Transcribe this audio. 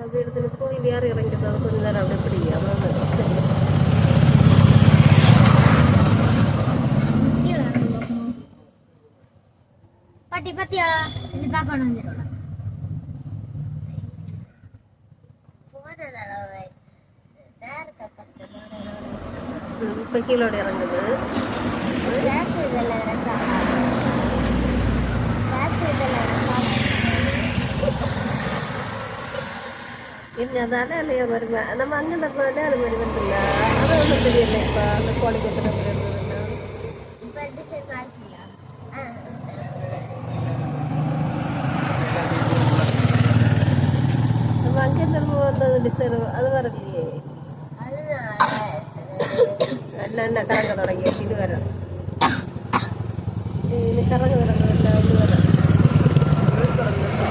വീട്ടിൽ പോയി വേറെ ഇറങ്ങിയത് கொஞ்ச നേരം അവിടെ പിടിക്കുക பட்டி பத்தியா இது பார்க்கணும் இப்போ கீழோட இறங்குது இல்லை அதால இல்லையா வருமா நம்ம அங்கே போனே அது மாதிரி வந்துடல அது ஒன்றும் தெரியல இப்போ அந்த கோழிக்கு எத்தனை பேர் இருந்ததுன்னா நம்ம அங்கே திரும்ப வந்தது டிசைன் அது வரலையே என்ன கறங்க தொடங்கி இது வர இது கறங்க